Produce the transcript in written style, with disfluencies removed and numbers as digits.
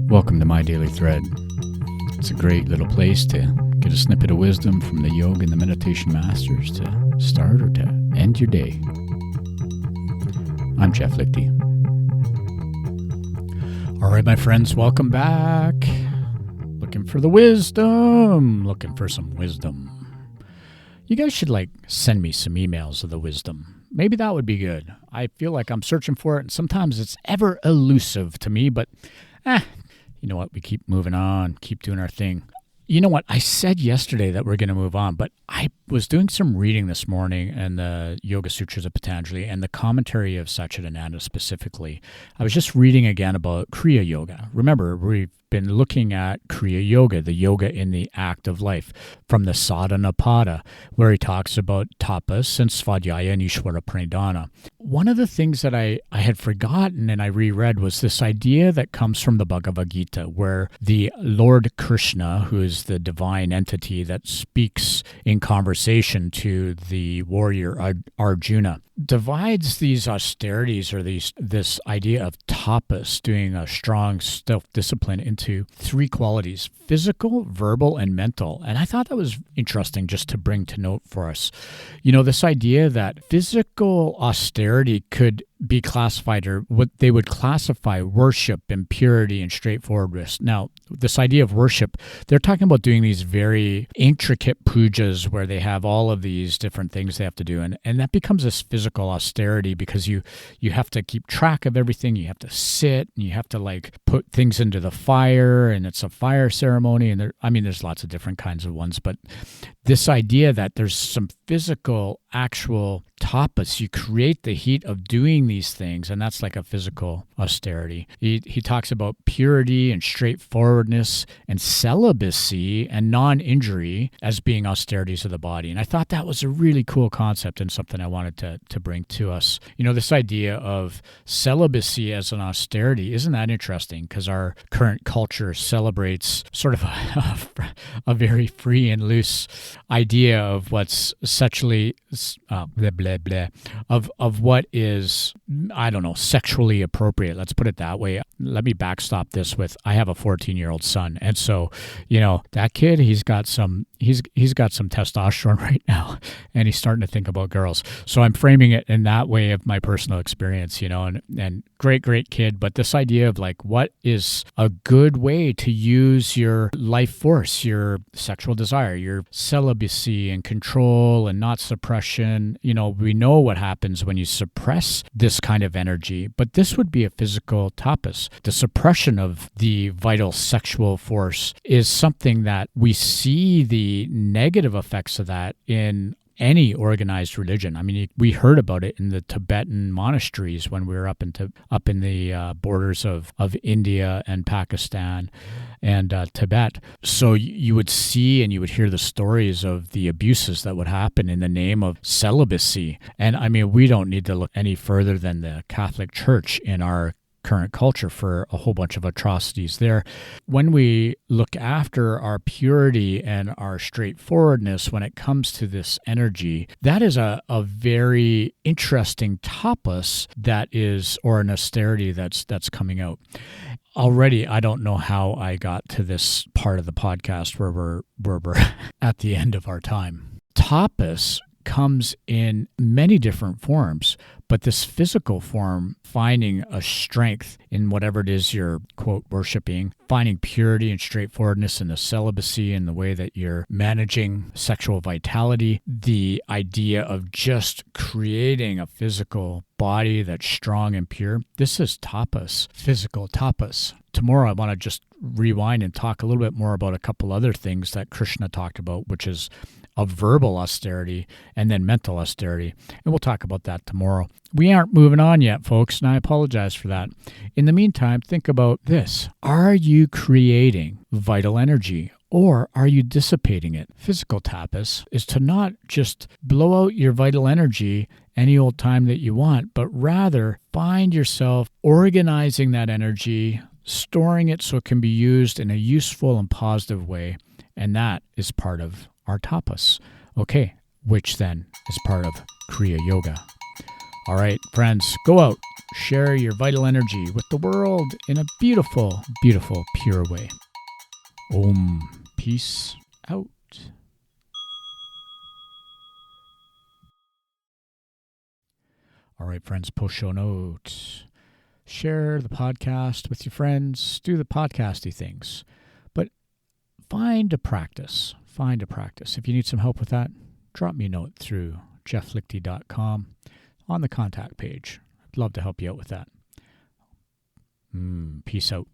Welcome to My Daily Thread. It's a great little place to get a snippet of wisdom from the yoga and the meditation masters to start or to end your day. I'm Jeff Lichty. All right, my friends, welcome back. Looking for the wisdom. Looking for some wisdom. You guys should send me some emails of the wisdom. Maybe that would be good. I feel like I'm searching for it, and sometimes it's ever elusive to me, but you know what? We keep moving on, keep doing our thing. You know what? I said yesterday that we're going to move on, but I was doing some reading this morning in the Yoga Sūtras of Patanjali and the commentary of Satchidānanda specifically. I was just reading again about Kriya Yoga. Remember, we've been looking at Kriya Yoga, the yoga in the act of life, from the Sadhana Pada, where he talks about Tapas and Svadhyaya and Ishvara Pranidhana. One of the things that I had forgotten and I reread was this idea that comes from the Bhagavad Gītā, where the Lord Krishna, who is the divine entity that speaks in conversation to the warrior Arjuna, divides these austerities or this idea of tapas, doing a strong self-discipline, into three qualities: physical, verbal, and mental. And I thought that was interesting just to bring to note for us. You know, this idea that physical austerity could be classified, or what they would classify worship, impurity, and straightforwardness. Now, this idea of worship, they're talking about doing these very intricate pūjās where they have all of these different things they have to do. And that becomes this physical austerity because you have to keep track of everything. You have to sit and you have to put things into the fire, and it's a fire ceremony. And there's lots of different kinds of ones, but this idea that there's some physical, actual tapas, you create the heat of doing these things, and that's like a physical austerity. He talks about purity and straightforwardness and celibacy and non-injury as being austerities of the body. And I thought that was a really cool concept and something I wanted to bring to us. You know, this idea of celibacy as an austerity, isn't that interesting? Because our current culture celebrates sort of a very free and loose idea of what's sexually of what is, I don't know, sexually appropriate. Let's put it that way. Let me backstop this with, I have a 14-year-old son, and so, you know, that kid, he's got some testosterone right now, and he's starting to think about girls. So I'm framing it in that way of my personal experience, you know, and great kid. But this idea of what is a good way to use your life force, your sexual desire, your celibacy and control and not suppression. You know, we know what happens when you suppress this kind of energy, but this would be a physical tapas. The suppression of the vital sexual force is something that we see the negative effects of that in any organized religion. I mean, we heard about it in the Tibetan monasteries when we were up in the borders of India and Pakistan and Tibet. So you would see and you would hear the stories of the abuses that would happen in the name of celibacy. And I mean, we don't need to look any further than the Catholic Church in our current culture for a whole bunch of atrocities there. When we look after our purity and our straightforwardness when it comes to this energy, that is a very interesting tapas that is, or an austerity that's coming out. Already, I don't know how I got to this part of the podcast where we're at the end of our time. Tapas comes in many different forms, but this physical form, finding a strength in whatever it is you're, quote, worshiping, finding purity and straightforwardness in the celibacy and the way that you're managing sexual vitality, the idea of just creating a physical body that's strong and pure. This is tapas, physical tapas. Tomorrow I want to just rewind and talk a little bit more about a couple other things that Krishna talked about, which is of verbal austerity and then mental austerity. And we'll talk about that tomorrow. We aren't moving on yet, folks, and I apologize for that. In the meantime, think about this. Are you creating vital energy, or are you dissipating it? Physical tapas is to not just blow out your vital energy any old time that you want, but rather find yourself organizing that energy, storing it so it can be used in a useful and positive way. And that is part of our tapas. Okay, which then is part of Kriya Yoga. All right, friends, go out, share your vital energy with the world in a beautiful, beautiful, pure way. Om. Peace out. All right, friends, post show notes. Share the podcast with your friends. Do the podcasty things. But find a practice. Find a practice. If you need some help with that, drop me a note through jefflichty.com on the contact page. I'd love to help you out with that. Peace out.